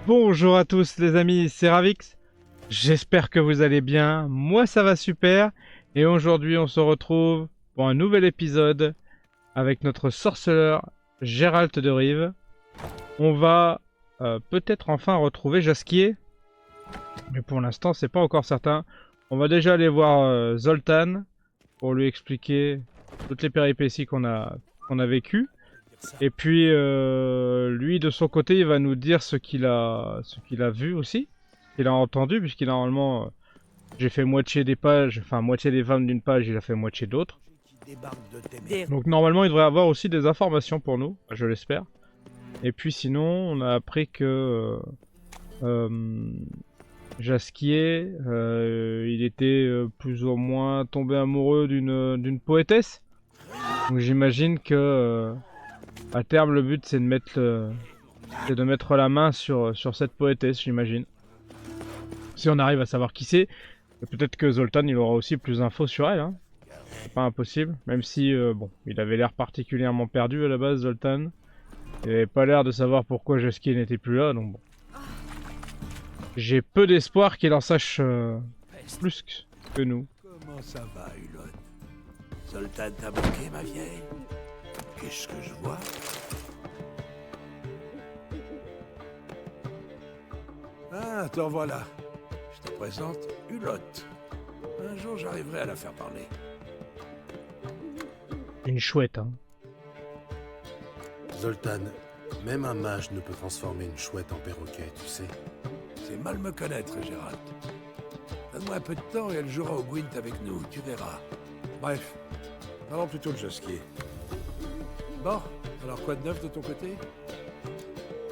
Bonjour à tous les amis, c'est Ravix. J'espère que vous allez bien. Moi ça va super. Et aujourd'hui on se retrouve pour un nouvel épisode avec notre sorceleur Gérald de Rive. On va peut-être enfin retrouver Jasquier. Mais pour l'instant c'est pas encore certain. On va déjà aller voir Zoltan pour lui expliquer toutes les péripéties qu'on a vécues. Et puis lui de son côté il va nous dire ce qu'il a vu aussi, ce qu'il a entendu, puisqu'il a normalement j'ai fait moitié des pages, enfin moitié des femmes d'une page, il a fait moitié d'autres. Donc normalement il devrait avoir aussi des informations pour nous, je l'espère. Et puis sinon on a appris que euh, Jasquier il était plus ou moins tombé amoureux d'une poétesse. Donc j'imagine que à terme le but c'est de mettre la main sur cette poétesse, j'imagine. Si on arrive à savoir qui c'est, peut-être que Zoltan il aura aussi plus d'infos sur elle, hein. C'est pas impossible, même si bon, il avait l'air particulièrement perdu à la base, Zoltan. Il avait pas l'air de savoir pourquoi Jasquier n'était plus là, donc bon. J'ai peu d'espoir qu'il en sache plus que nous. Comment ça va, Hulot? Zoltan t'a manqué, ma vieille? Qu'est-ce que je vois? Ah, t'en voilà. Je te présente Hulot. Un jour, j'arriverai à la faire parler. Une chouette, hein. Zoltan, même un mage ne peut transformer une chouette en perroquet, tu sais. C'est mal me connaître, Gérald. Donne-moi un peu de temps et elle jouera au Gwent avec nous, tu verras. Bref, parlons plutôt de Jasquier. Bon, alors quoi de neuf de ton côté?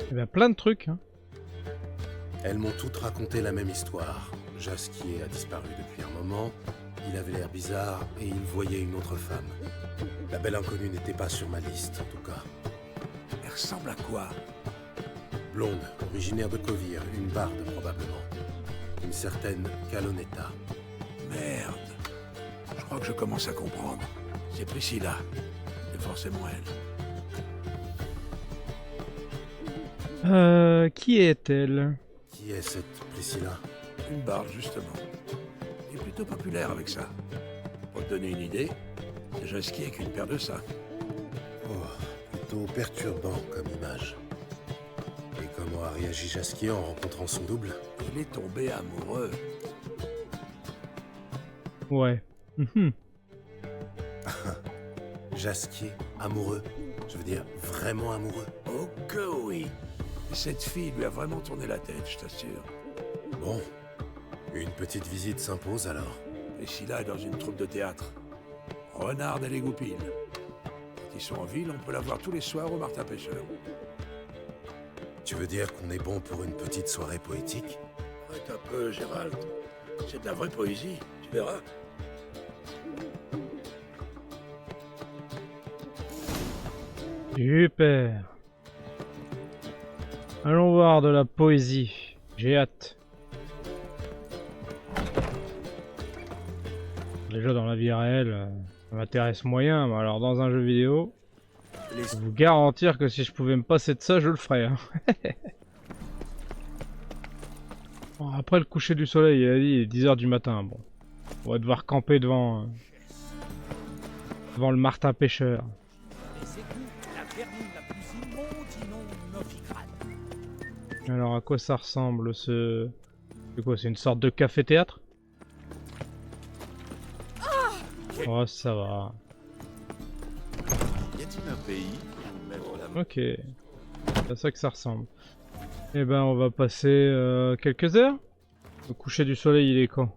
Il y a plein de trucs, hein. Elles m'ont toutes raconté la même histoire. Jasquier a disparu depuis un moment, il avait l'air bizarre et il voyait une autre femme. La belle inconnue n'était pas sur ma liste, en tout cas. Elle ressemble à quoi? Blonde, originaire de Kovir, une barde probablement. Une certaine Calonetta. Merde. Je crois que je commence à comprendre. C'est Priscilla. C'est forcément elle. Qui est-elle? Qui est cette Priscilla? Une barge, justement. Elle est plutôt populaire avec ça. Pour te donner une idée, c'est Jasquier qu'une paire de ça. Oh, plutôt perturbant comme image. Et comment a réagi Jasquier en rencontrant son double? Il est tombé amoureux. Ouais. Mhm. Jasquier, amoureux. Je veux dire, vraiment amoureux. Oh que oui. Cette fille lui a vraiment tourné la tête, je t'assure. Bon, une petite visite s'impose alors. Priscilla est dans une troupe de théâtre. Renard et les Goupils. Quand ils sont en ville, on peut la voir tous les soirs au Martin Pêcheur. Tu veux dire qu'on est bon pour une petite soirée poétique? Arrête un peu, Gérald. C'est de la vraie poésie, tu verras. Super. Allons voir de la poésie. J'ai hâte. Déjà dans la vie réelle, ça m'intéresse moyen, mais alors dans un jeu vidéo, je peux vous garantir que si je pouvais me passer de ça, je le ferais, hein. Bon, après le coucher du soleil, il a dit il est 10 h du matin. Bon, on va devoir camper devant le Martin Pêcheur. Alors à quoi ça ressemble ce... C'est quoi, c'est une sorte de café-théâtre? Oh ça va. Y a-t-il un pays où mettre la main? Ok. C'est à ça que ça ressemble. Eh ben on va passer quelques heures. Le coucher du soleil il est quand?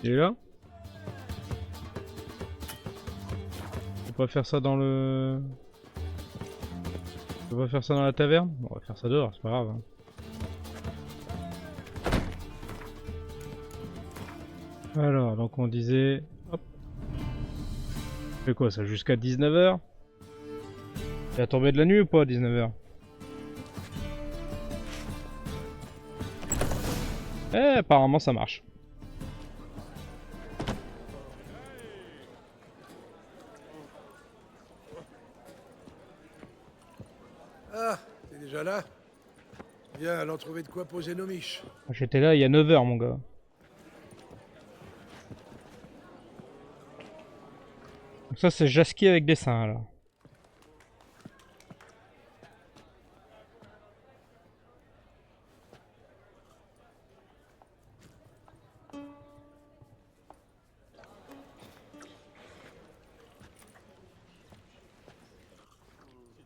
Il est là? On peut pas faire ça dans le... On peut pas faire ça dans la taverne? Bon, on va faire ça dehors, c'est pas grave, hein. Alors, donc on disait... Hop. C'est quoi ça, jusqu'à 19 h? Il a tombé de la nuit ou pas, 19 h? Eh, apparemment ça marche. Ah, t'es déjà là? Bien, allons trouver de quoi poser nos miches. J'étais là il y a 9 heures, mon gars. Donc ça, c'est Jasquier avec des seins, alors.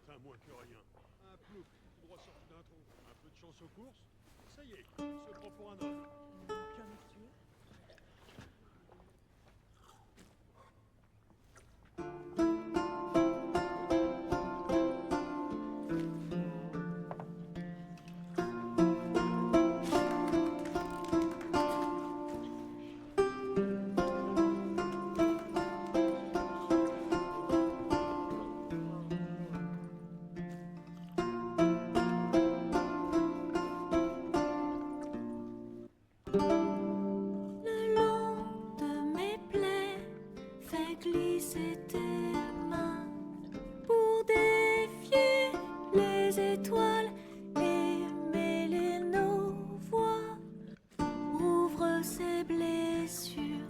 C'est un moins que rien. Un plouc, droit sorti d'un tronc. Un peu de chance aux courses. Ça y est, il se prend pour un homme. Le long de mes plaies, fais glisser tes mains pour défier les étoiles et mêler nos voix. Ouvre ces blessures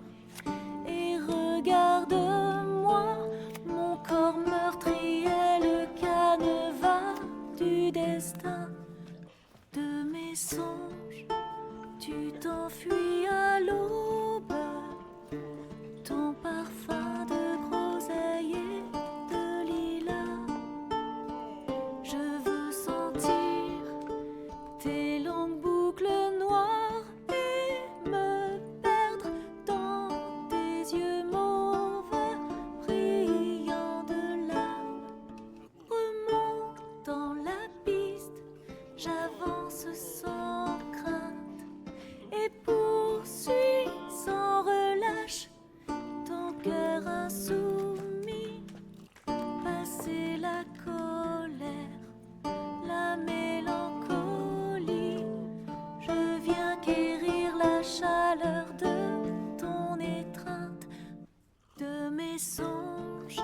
et regarde-moi, mon corps meurtri est le canevas du destin de mes songes. Tu t'enfuis à l'aube, ton parfum de groseille et de lilas. Je veux sentir tes longues boucles noires et me perdre dans tes yeux mauves brillants de larmes. Remonte dans la piste, j'avance sans crainte et poursuis sans relâche ton cœur insoumis. Passer la colère, la mélancolie, je viens quérir la chaleur de ton étreinte, de mes songes.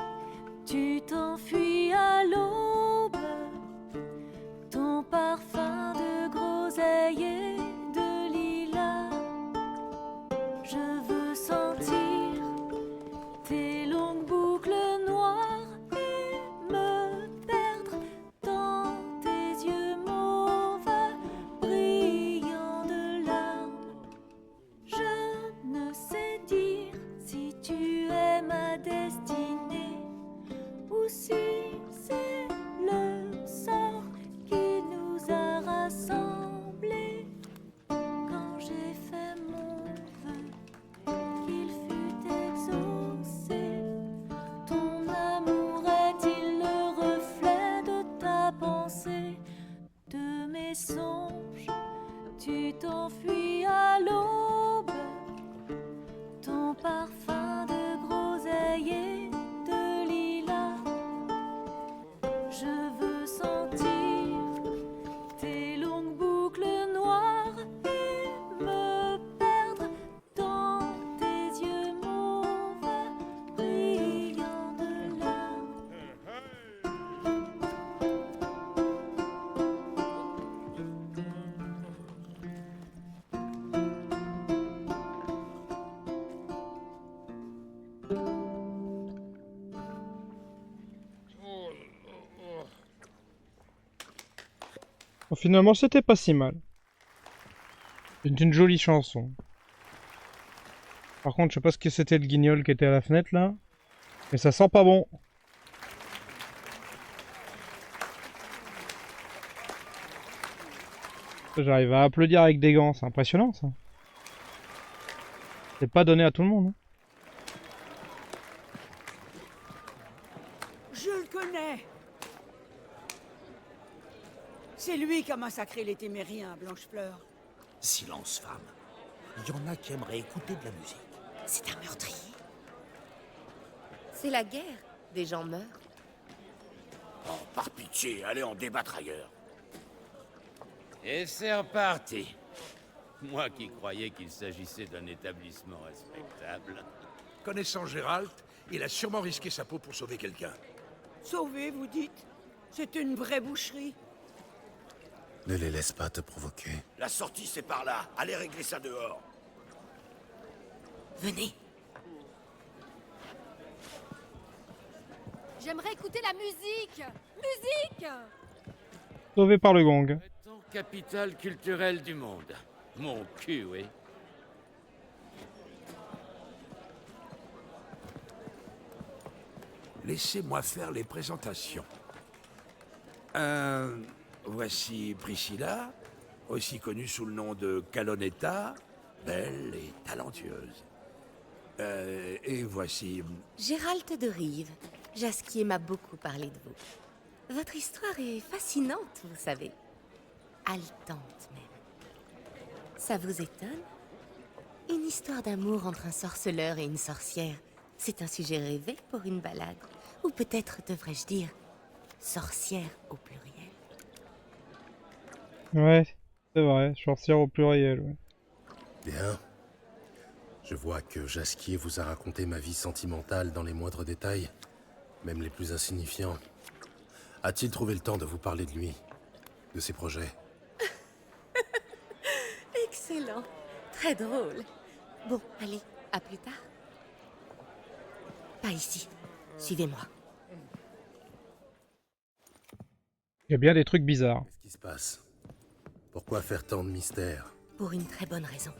Tu t'enfuis à l'aube, ton parfum de groseille et de lilas. Je veux sentir tes longues boucles noires et me perdre dans tes yeux mauves brillants de larmes. Je ne sais dire si tu es ma destinée ou si c'est le sort qui nous a rassemblés. Quand j'ai fait mon vœu, qu'il fut exaucé, ton amour est-il le reflet de ta pensée, de mes songes? Tu t'enfuis à l'aube, ton parfum de groseille et de lilas. Je veux sentir tes longues boucles noires et me perdre dans tes yeux mauves brillants de larmes. Bon, finalement, c'était pas si mal. C'est une jolie chanson. Par contre, je sais pas ce que c'était le guignol qui était à la fenêtre là. Mais ça sent pas bon. J'arrive à applaudir avec des gants, c'est impressionnant ça. C'est pas donné à tout le monde. Hein. Je le connais. C'est lui qui a massacré les Témériens à Blanchefleur. Silence, femme. Il y en a qui aimeraient écouter de la musique. C'est un meurtrier. C'est la guerre. Des gens meurent. Oh, par pitié, allez en débattre ailleurs. Et c'est reparti. Moi qui croyais qu'il s'agissait d'un établissement respectable. Connaissant Gérald, il a sûrement risqué sa peau pour sauver quelqu'un. Sauvé, vous dites? C'est une vraie boucherie. Ne les laisse pas te provoquer. La sortie, c'est par là. Allez régler ça dehors. Venez. J'aimerais écouter la musique. Musique. Sauvé par le gong. Prétend capitale culturelle du monde. Mon cul, oui. Laissez-moi faire les présentations. Voici Priscilla, aussi connue sous le nom de Calonetta, belle et talentueuse. Et voici... Gérald de Rive. Jasquier m'a beaucoup parlé de vous. Votre histoire est fascinante, vous savez. Haletante même. Ça vous étonne? Une histoire d'amour entre un sorceleur et une sorcière. C'est un sujet rêvé pour une balade. Ou peut-être devrais-je dire sorcière au pluriel. Ouais, c'est vrai, sorcière au pluriel, ouais. Bien. Je vois que Jasquier vous a raconté ma vie sentimentale dans les moindres détails, même les plus insignifiants. A-t-il trouvé le temps de vous parler de lui, de ses projets? Excellent. Très drôle. Bon, allez, à plus tard. Pas ici. Suivez-moi. Il y a bien des trucs bizarres. Qu'est-ce qui se passe? Pourquoi faire tant de mystère? Pour une très bonne raison.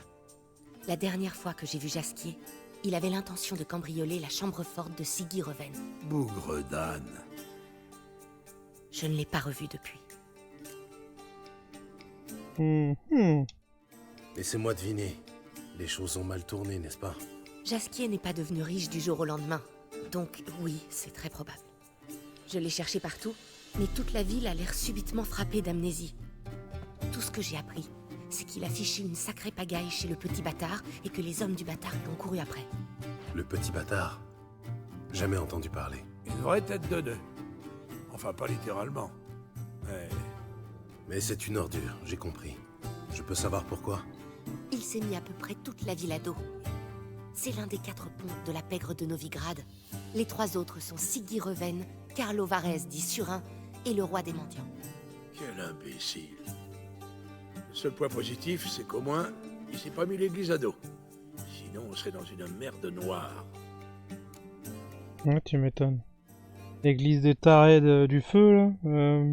La dernière fois que j'ai vu Jasquier, il avait l'intention de cambrioler la chambre forte de Siggy Reven. Bougre d'âne. Je ne l'ai pas revu depuis. Laissez-moi deviner. Les choses ont mal tourné, n'est-ce pas? Jasquier n'est pas devenu riche du jour au lendemain. Donc oui, c'est très probable. Je l'ai cherché partout, mais toute la ville a l'air subitement frappée d'amnésie. Tout ce que j'ai appris, c'est qu'il a fiché une sacrée pagaille chez le petit bâtard et que les hommes du bâtard lui ont couru après. Le petit bâtard? Jamais entendu parler. Une vraie tête de nœud. Enfin, pas littéralement. Mais c'est une ordure, j'ai compris. Je peux savoir pourquoi? Il s'est mis à peu près toute la ville à dos. C'est l'un des 4 pontes de la pègre de Novigrad. Les 3 autres sont Siggy Reven, Carlo Varese dit Surin et le roi des mendiants. Quel imbécile. Le seul point positif, c'est qu'au moins, il s'est pas mis l'église à dos. Sinon, on serait dans une merde noire. Ouais, tu m'étonnes. L'église des tarés du feu, là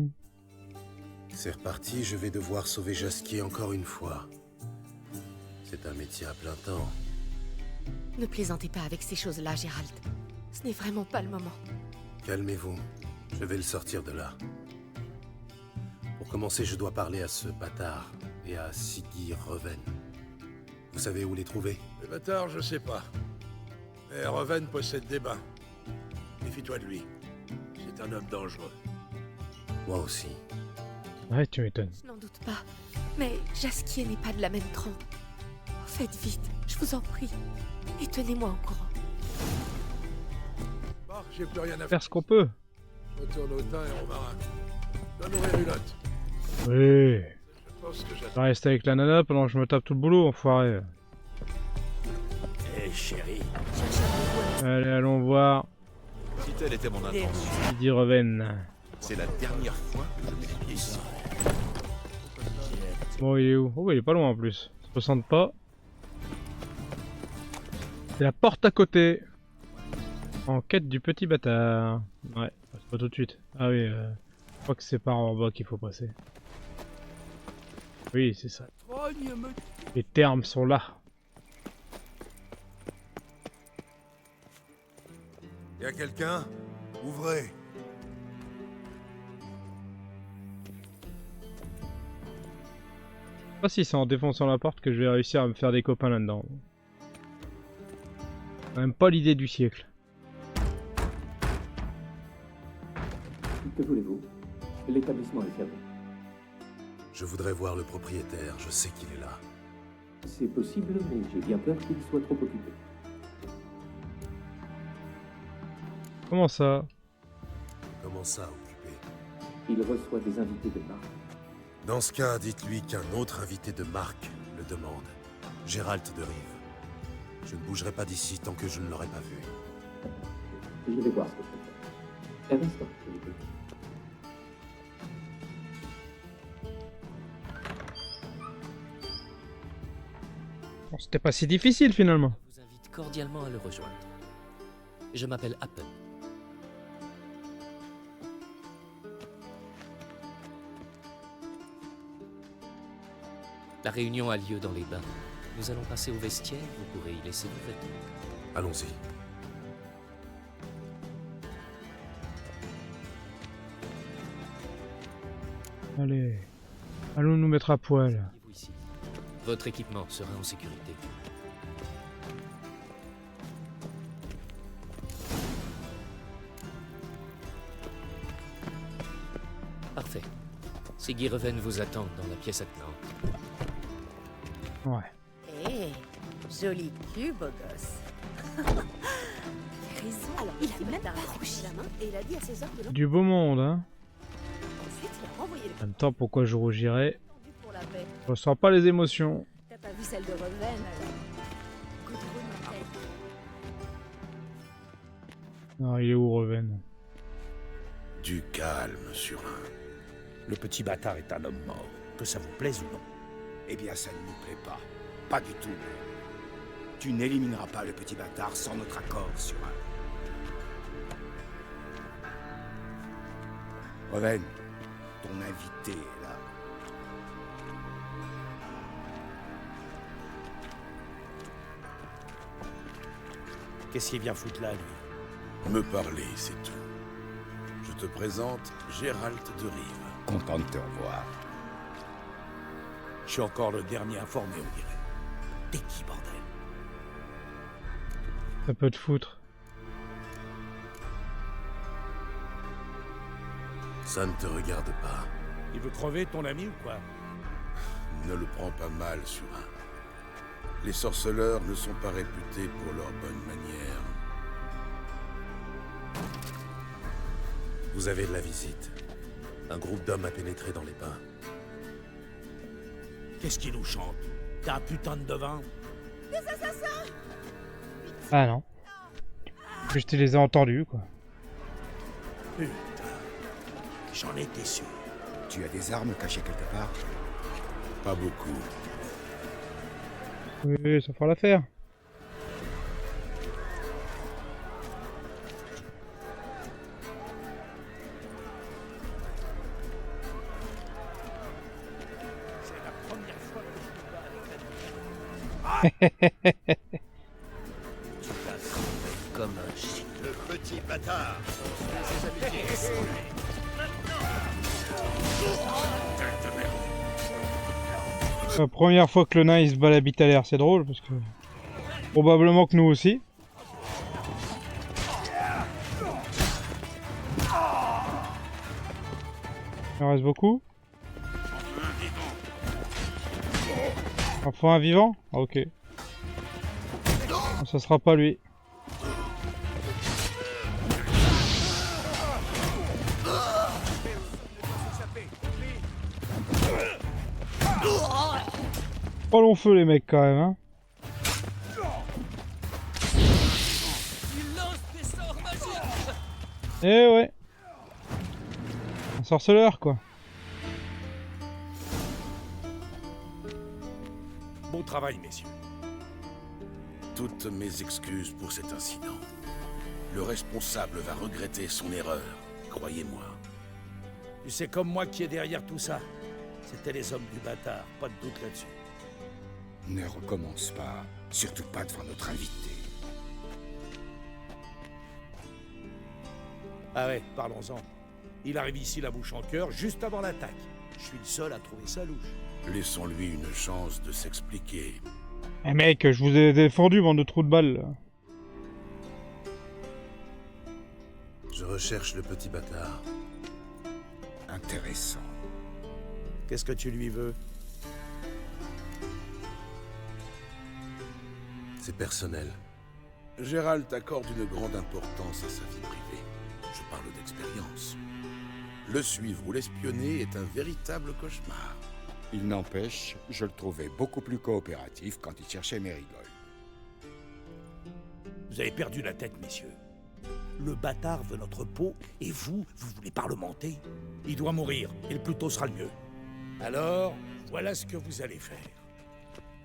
C'est reparti, je vais devoir sauver Jasquier encore une fois. C'est un métier à plein temps. Ne plaisantez pas avec ces choses-là, Gérald. Ce n'est vraiment pas le moment. Calmez-vous, je vais le sortir de là. Pour commencer, je dois parler à ce bâtard et à Siggy Reven. Vous savez où les trouver? Le bâtard, je sais pas. Mais Reven possède des bains. Méfie-toi de lui. C'est un homme dangereux. Moi aussi. Ouais, tu m'étonnes. Je n'en doute pas. Mais Jasquier n'est pas de la même trempe. Faites vite, je vous en prie. Et tenez-moi au courant. Bon, j'ai plus rien à faire. Faire ce qu'on peut. Je retourne au thym et au marin. Donne-nous les roulottes. Oui. Je pense que Je j'attends. vais rester avec la nana pendant que je me tape tout le boulot, enfoiré. Hé, chérie. Allez, allons voir. Si telle était mon intention, Siggy Reven. c'est la dernière fois que je mets les pieds ici. Bon, il est où? Oh, il est pas loin en plus. Ça se sente pas. C'est la porte à côté. En quête du petit bâtard. Ouais, c'est pas tout de suite. Ah oui, je crois que c'est par en bas qu'il faut passer. Oui, c'est ça. Les termes sont là. Y a quelqu'un? Ouvrez. Je sais pas si c'est en défonçant la porte que je vais réussir à me faire des copains là-dedans. Même pas l'idée du siècle. Que voulez-vous? L'établissement est fermé. Je voudrais voir le propriétaire, je sais qu'il est là. C'est possible, mais j'ai bien peur qu'il soit trop occupé. Comment ça? Comment ça, occupé? Il reçoit des invités de marque. Dans ce cas, dites-lui qu'un autre invité de marque le demande. Gérald de Rive. Je ne bougerai pas d'ici tant que je ne l'aurai pas vu. Je vais voir ce que je peux faire. Un instant, s'il vous plaît. Bon, c'était pas si difficile finalement. Je vous invite cordialement à le rejoindre. Je m'appelle Apple. La réunion a lieu dans les bains. Nous allons passer au vestiaire, vous pourrez y laisser vos vêtements. Allons-y. Allez, allons nous mettre à poil. Vous ici. Votre équipement sera en sécurité. Parfait. Ces Guireven vous attendent dans la pièce attenante. Ouais. Hé, joli cul, beau gosse. T'avais raison. Alors, il a même pas rougi la main et il a dit à ses hommes de Du beau monde, hein. Ensuite, il a renvoyé le En même temps, pourquoi je rougirais? tendu pour la paix. Je ressens pas les émotions. T'as pas vu celle de Reven, alors? Goudron en tête. Non, il est où, Reven? Du calme, Surin. Le petit bâtard est un homme mort, que ça vous plaise ou non. Eh bien, ça ne nous plaît pas. Pas du tout. Tu n'élimineras pas le petit bâtard sans notre accord, Surin. Reven, ton invité est là. Qu'est-ce qu'il vient foutre là, lui? Me parler, c'est tout. Je te présente Gérald de Rive. Content de te revoir. Je suis encore le dernier informé, on dirait. T'es qui, bordel? Ça peut te foutre. Ça ne te regarde pas. Il veut crever, ton ami, ou quoi? Ne le prends pas mal, Surin. Les sorceleurs ne sont pas réputés pour leurs bonnes manières. Vous avez de la visite. Un groupe d'hommes a pénétré dans les bains. Qu'est-ce qu'il nous chante? T'as un putain de devin? Des assassins! Ah non. Je te les ai entendus, quoi. Putain. J'en étais sûr. Tu as des armes cachées quelque part? Pas beaucoup. Oui, ça fera l'affaire. C'est la première fois que je te bats avec la Tu vas crever comme un chien. Le petit bâtard. La première fois que le nain il se bat la bite à l'air, c'est drôle parce que probablement que nous aussi. Il en reste beaucoup. Enfin un vivant? Ah, ok. Ça sera pas lui. Pas long feu les mecs quand même, hein. Eh ouais. Un sorceleur quoi. Bon travail, messieurs. Toutes mes excuses pour cet incident. Le responsable va regretter son erreur, croyez-moi. Tu sais comme moi qui est derrière tout ça. C'était les hommes du bâtard, pas de doute là-dessus. Ne recommence pas, surtout pas devant notre invité. Ah ouais, parlons-en. Il arrive ici la bouche en cœur, juste avant l'attaque. Je suis le seul à trouver ça louche. Laissons-lui une chance de s'expliquer. Eh mec, je vous ai défendu, bande de trous de balles. Là. Je recherche le petit bâtard. Intéressant. Qu'est-ce que tu lui veux? C'est personnel. Gérald accorde une grande importance à sa vie privée. Je parle d'expérience. Le suivre ou l'espionner est un véritable cauchemar. Il n'empêche, je le trouvais beaucoup plus coopératif quand il cherchait Mérigold. Vous avez perdu la tête, messieurs. Le bâtard veut notre peau, et vous voulez parlementer? Il doit mourir, et le plus tôt sera le mieux. Alors, voilà ce que vous allez faire.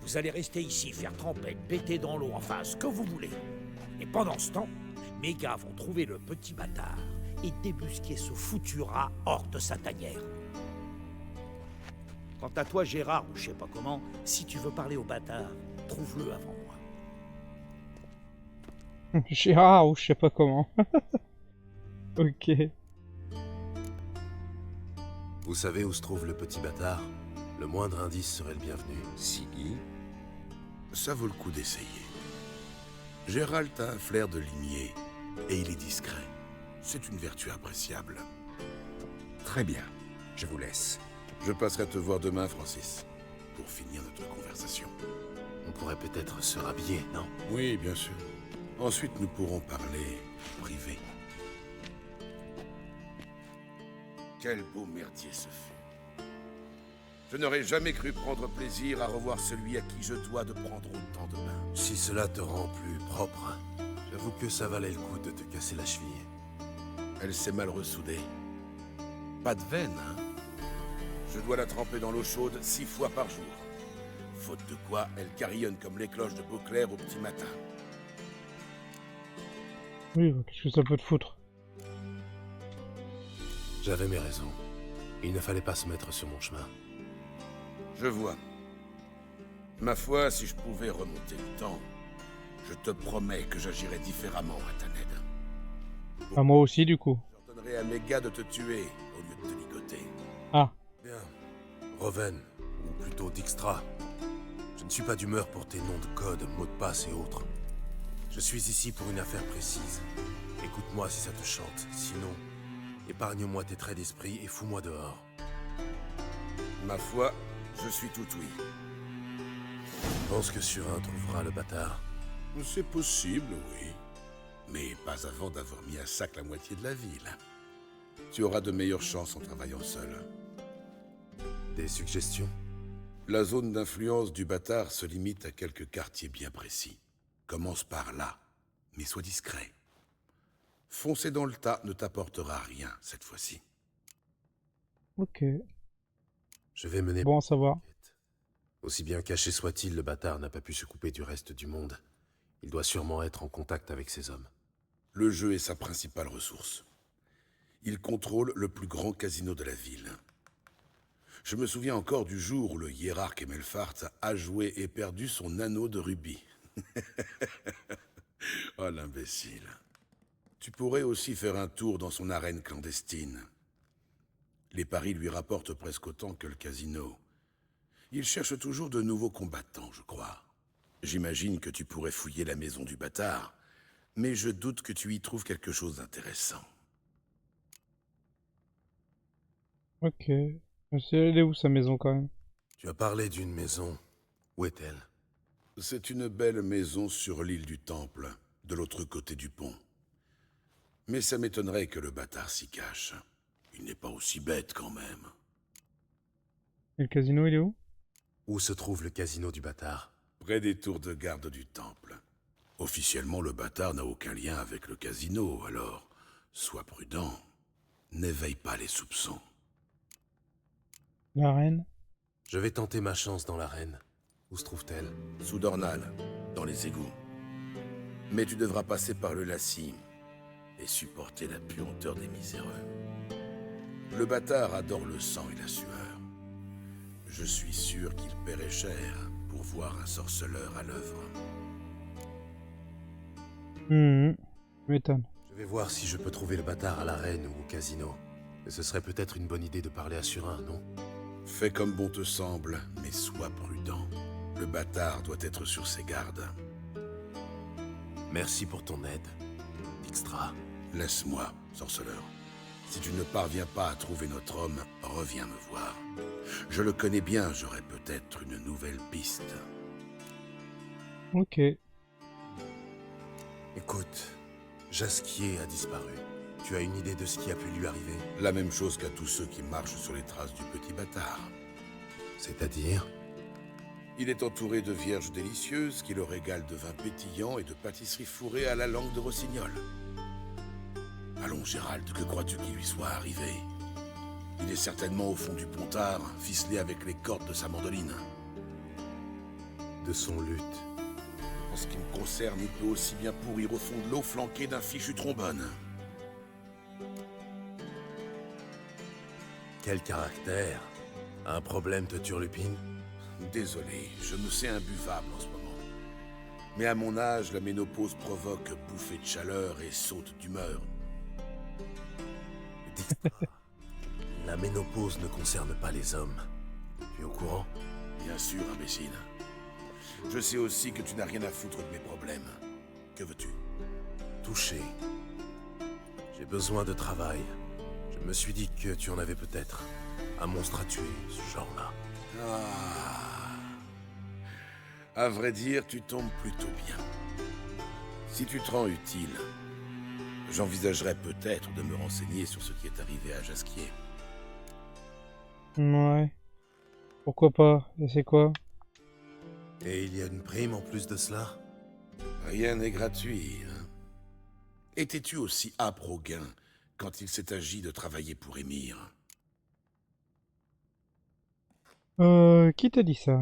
Vous allez rester ici, faire trempette, péter dans l'eau, enfin, ce que vous voulez. Et pendant ce temps, mes gars vont trouver le petit bâtard et débusquer ce foutu rat hors de sa tanière. Quant à toi, Gérard, ou je sais pas comment, si tu veux parler au bâtard, trouve-le avant moi. Gérard ou je sais pas comment. Ok. Vous savez où se trouve le petit bâtard? Le moindre indice serait le bienvenu. Siggy, ça vaut le coup d'essayer. Gérald a un flair de limier, et il est discret. C'est une vertu appréciable. Très bien, je vous laisse. Je passerai te voir demain, Francis, pour finir notre conversation. On pourrait peut-être se rhabiller, non? Oui, bien sûr. Ensuite, nous pourrons parler privé. Quel beau merdier ce fut. Je n'aurais jamais cru prendre plaisir à revoir celui à qui je dois de prendre autant de bains. Si cela te rend plus propre, j'avoue que ça valait le coup de te casser la cheville. Elle s'est mal ressoudée. Pas de veine, hein? Je dois la tremper dans l'eau chaude 6 fois par jour. Faute de quoi, elle carillonne comme les cloches de Beauclair au petit matin. Oui, qu'est-ce que ça peut te foutre? J'avais mes raisons. Il ne fallait pas se mettre sur mon chemin. Je vois. Ma foi, si je pouvais remonter le temps, je te promets que j'agirais différemment à ta aide. Ah, moi aussi, du coup. J'ordonnerai à mes gars de te tuer au lieu de te ligoter. Ah. Bien. Roven, ou plutôt Dijkstra. Je ne suis pas d'humeur pour tes noms de code, mots de passe et autres. Je suis ici pour une affaire précise. Écoute-moi si ça te chante. Sinon, épargne-moi tes traits d'esprit et fous-moi dehors. Ma foi, je suis tout oui. Pense que Surin trouvera le bâtard. C'est possible, oui. Mais pas avant d'avoir mis à sac la moitié de la ville. Tu auras de meilleures chances en travaillant seul. Des suggestions? La zone d'influence du bâtard se limite à quelques quartiers bien précis. Commence par là, mais sois discret. Foncer dans le tas ne t'apportera rien cette fois-ci. Ok. Je vais mener... Bon à savoir. Aussi bien caché soit-il, le bâtard n'a pas pu se couper du reste du monde. Il doit sûrement être en contact avec ses hommes. Le jeu est sa principale ressource. Il contrôle le plus grand casino de la ville. Je me souviens encore du jour où le hiérarque Emelfart a joué et perdu son anneau de rubis. Oh l'imbécile. Tu pourrais aussi faire un tour dans son arène clandestine. Les paris lui rapportent presque autant que le casino. Il cherche toujours de nouveaux combattants, je crois. J'imagine que tu pourrais fouiller la maison du bâtard, mais je doute que tu y trouves quelque chose d'intéressant. Ok. Elle est où sa maison quand même? Tu as parlé d'une maison. Où est-elle? C'est une belle maison sur l'île du Temple, de l'autre côté du pont. Mais ça m'étonnerait que le bâtard s'y cache. Il n'est pas aussi bête quand même. Et le casino, il est où? Où se trouve le casino du bâtard? Près des tours de garde du Temple. Officiellement, le bâtard n'a aucun lien avec le casino, alors sois prudent. N'éveille pas les soupçons. L'arène? Je vais tenter ma chance dans l'arène. Où se trouve-t-elle? Sous Dornal, dans les égouts. Mais tu devras passer par le Lassie et supporter la puanteur des miséreux. Le bâtard adore le sang et la sueur. Je suis sûr qu'il paierait cher pour voir un sorceleur à l'œuvre. M'étonne. Je vais voir si je peux trouver le bâtard à l'arène ou au casino. Mais ce serait peut-être une bonne idée de parler à Surin, non? Fais comme bon te semble, mais sois prudent. Le bâtard doit être sur ses gardes. Merci pour ton aide, Dijkstra. Laisse-moi, sorceleur. Si tu ne parviens pas à trouver notre homme, reviens me voir. Je le connais bien, j'aurai peut-être une nouvelle piste. Ok. Écoute, Jasquier a disparu. Tu as une idée de ce qui a pu lui arriver? La même chose qu'à tous ceux qui marchent sur les traces du petit bâtard. C'est-à-dire? Il est entouré de vierges délicieuses qui le régalent de vin pétillant et de pâtisseries fourrées à la langue de rossignol. Allons, Gérald, que crois-tu qu'il lui soit arrivé? Il est certainement au fond du pontard, ficelé avec les cordes de sa mandoline. de son luth. En ce qui me concerne, il peut aussi bien pourrir au fond de l'eau flanqué d'un fichu trombone. Quel caractère! Un problème te turlupine? Désolé, je me sais imbuvable en ce moment. Mais à mon âge, la ménopause provoque bouffées de chaleur et sautes d'humeur. La ménopause ne concerne pas les hommes. Tu es au courant? Bien sûr, imbécile. Je sais aussi que tu n'as rien à foutre de mes problèmes. Que veux-tu? Touché. J'ai besoin de travail. Je me suis dit que tu en avais peut-être. Un monstre à tuer, ce genre-là. Ah. À vrai dire, tu tombes plutôt bien. Si tu te rends utile, j'envisagerais peut-être de me renseigner sur ce qui est arrivé à Jasquier. Ouais. Pourquoi pas? Et c'est quoi? Et il y a une prime en plus de cela? Rien n'est gratuit, hein. Étais-tu aussi âpre au gain quand il s'est agi de travailler pour Émir? Qui t'a dit ça?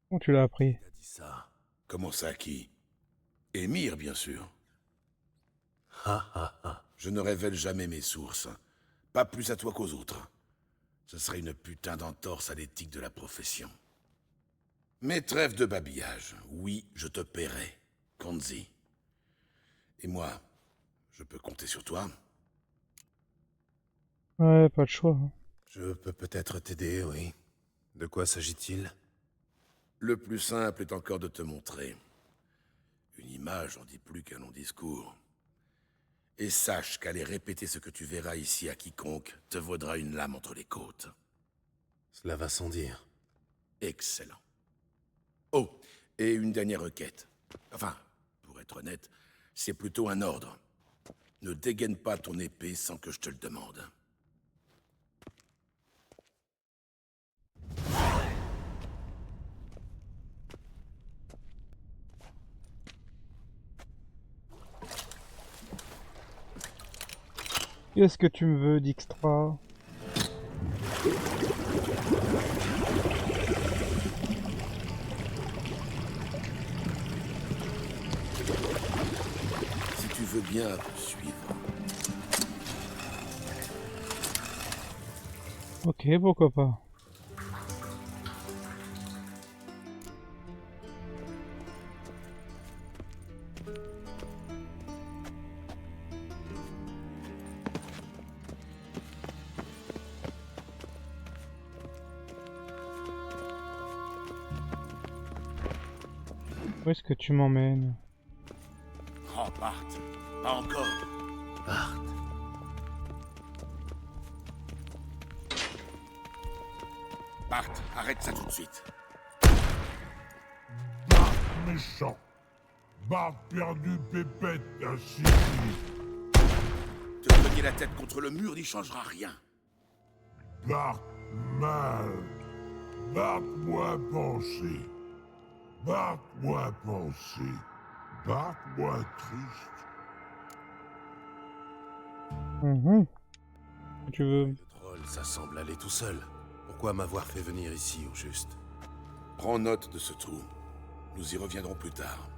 Comment tu l'as appris? Il a dit ça. Comment ça, qui? Émir, bien sûr. Je ne révèle jamais mes sources. Pas plus à toi qu'aux autres. Ce serait une putain d'entorse à l'éthique de la profession. Mais trêve de babillage. Oui, je te paierai, Kanzi. Et moi, je peux compter sur toi? Ouais, pas de choix. Hein. Je peux peut-être t'aider, oui. De quoi s'agit-il? Le plus simple est encore de te montrer. Une image en dit plus qu'un long discours. Et sache qu'aller répéter ce que tu verras ici à quiconque te vaudra une lame entre les côtes. Cela va sans dire. Excellent. Oh, et une dernière requête. Enfin, pour être honnête, c'est plutôt un ordre. Ne dégaine pas ton épée sans que je te le demande. Qu'est-ce que tu me veux d'extra? Si tu veux bien me suivre. Ok, pourquoi pas. Où est-ce que tu m'emmènes? Oh, Bart, pas encore. Bart. Bart, arrête ça tout de suite. Bart méchant. Bart perdu pépette ainsi. Te cogner la tête contre le mur n'y changera rien. Bart mal. Bart moins pensé. Bart moins pensé. Bart moins triste. Tu veux? Le troll, ça semble aller tout seul. Pourquoi m'avoir fait venir ici, au juste? Prends note de ce trou. Nous y reviendrons plus tard.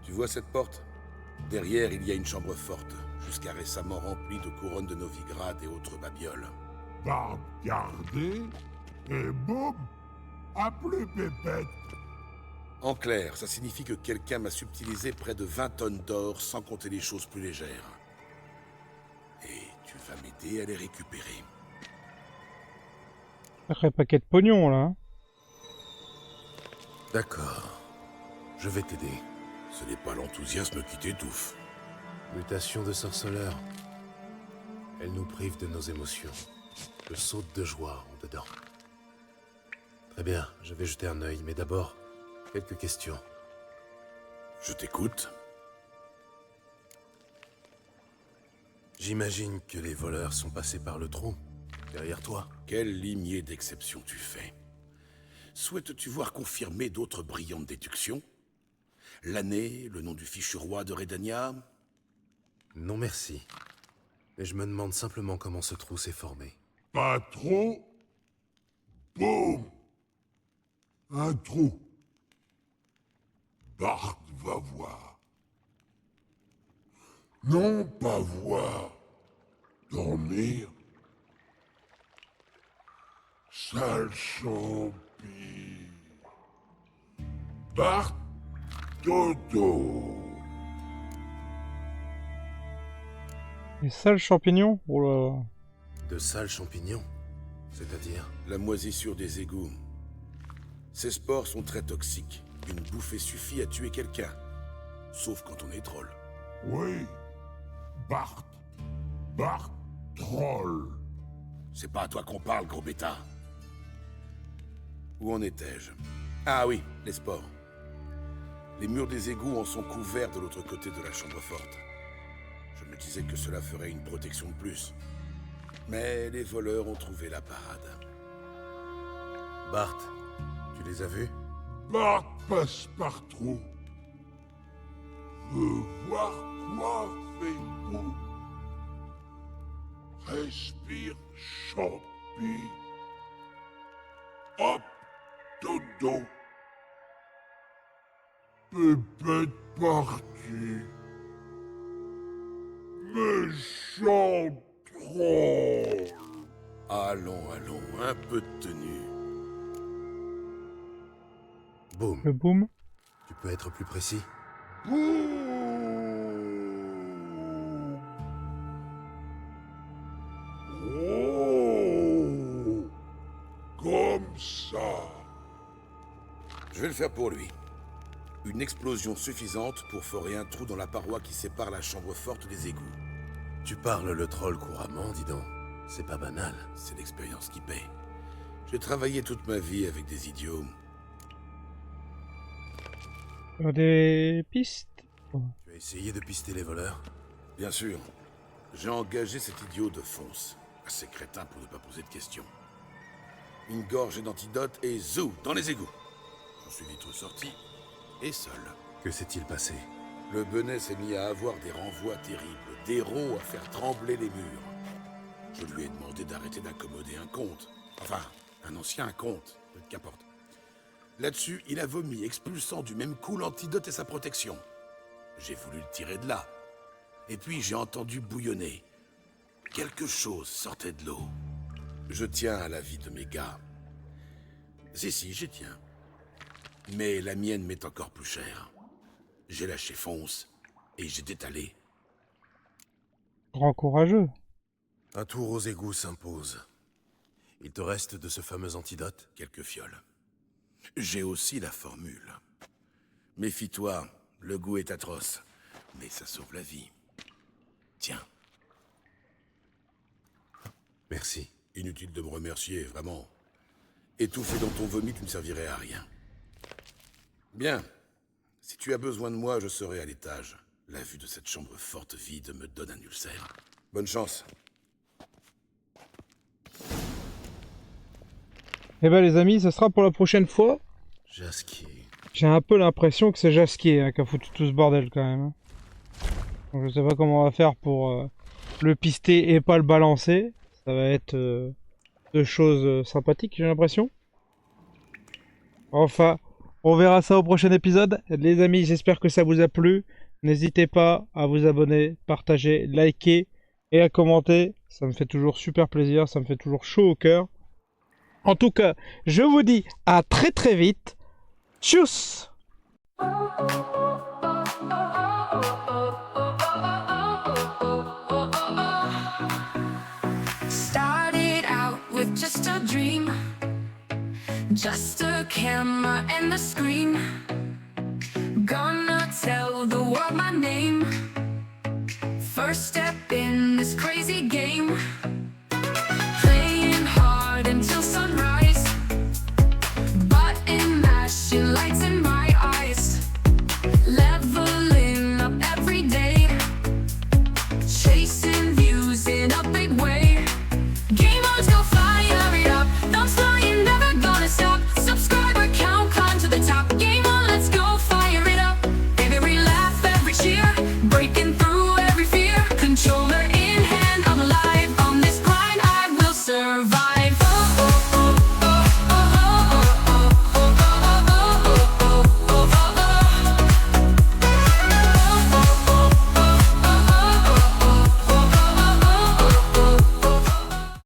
Tu vois cette porte? Derrière, il y a une chambre forte, jusqu'à récemment remplie de couronnes de Novigrad et autres babioles. Bart gardé, et boum, à plus pépette. En clair, ça signifie que quelqu'un m'a subtilisé près de 20 tonnes d'or, sans compter les choses plus légères. Et tu vas m'aider à les récupérer. Sacré paquet de pognon, là. Hein. D'accord. Je vais t'aider. Ce n'est pas l'enthousiasme qui t'étouffe. Mutation de sorceleur. Elle nous prive de nos émotions. Je saute de joie en dedans. Très bien, je vais jeter un œil, mais d'abord, quelques questions. Je t'écoute. J'imagine que les voleurs sont passés par le trou, derrière toi. Quelle lignée d'exception tu fais? Souhaites-tu voir confirmer d'autres brillantes déductions? L'année, le nom du fichu roi de Redania? Non merci. Mais je me demande simplement comment ce trou s'est formé. Pas trop. Boum. Un trou. Bart va voir. Non pas voir. Dormir. Sale champi. Bart dodo. Les sales champignons? Oh là. De sales champignons? C'est-à-dire? La moisissure des égouts. Ces spores sont très toxiques. Une bouffée suffit à tuer quelqu'un. Sauf quand on est troll. Oui. Bart. Bart troll. C'est pas à toi qu'on parle, gros bêta. Où en étais-je? Ah oui, les spores. Les murs des égouts en sont couverts de l'autre côté de la chambre forte. Je me disais que cela ferait une protection de plus. Mais les voleurs ont trouvé la parade. Bart, tu les as vus? Bart Passepartout veut voir quoi faites-vous. Respire, champi. Hop, dodo. Pépette partie. Méchant troll. Allons, allons, un peu de tenue. Boum. Le boom? Tu peux être plus précis? Oh, comme ça. Je vais le faire pour lui. Une explosion suffisante pour forer un trou dans la paroi qui sépare la chambre forte des égouts. Tu parles le troll couramment, dis donc. C'est pas banal. C'est l'expérience qui paie. J'ai travaillé toute ma vie avec des idiots. Des pistes? Tu as essayé de pister les voleurs? Bien sûr. J'ai engagé cet idiot de Fonce. Assez crétin pour ne pas poser de questions. Une gorgée d'antidote et zou, dans les égouts. J'en suis vite ressorti. Et seul. Que s'est-il passé? Le Benet s'est mis à avoir des renvois terribles, des rots à faire trembler les murs. Je lui ai demandé d'arrêter d'accommoder un comte. Enfin, un ancien comte, qu'importe. Là-dessus, il a vomi, expulsant du même coup l'antidote et sa protection. J'ai voulu le tirer de là. Et puis j'ai entendu bouillonner. Quelque chose sortait de l'eau. Je tiens à la vie de mes gars. Si, j'y tiens. Mais la mienne m'est encore plus chère. J'ai lâché Fonce et j'ai détalé. Grand courageux. Un tour aux égouts s'impose. Il te reste de ce fameux antidote? Quelques fioles. J'ai aussi la formule. Méfie-toi, le goût est atroce, mais ça sauve la vie. Tiens. Merci. Inutile de me remercier, vraiment. Étouffé dans ton vomi, tu ne servirais à rien. Bien. Si tu as besoin de moi, je serai à l'étage. La vue de cette chambre forte vide me donne un ulcère. Bonne chance. Eh ben les amis, ce sera pour la prochaine fois. Jasquier. J'ai un peu l'impression que c'est Jasquier hein, qui a foutu tout ce bordel quand même. Donc, je sais pas comment on va faire pour le pister et pas le balancer. Ça va être deux choses sympathiques, j'ai l'impression. Enfin, on verra ça au prochain épisode. Les amis, j'espère que ça vous a plu. N'hésitez pas à vous abonner, partager, liker et à commenter. Ça me fait toujours super plaisir, ça me fait toujours chaud au cœur. En tout cas, je vous dis à très très vite. Tchuss! Started out with just a dream, just a camera and the screen. Gonna tell the world my name. First step in this crazy game.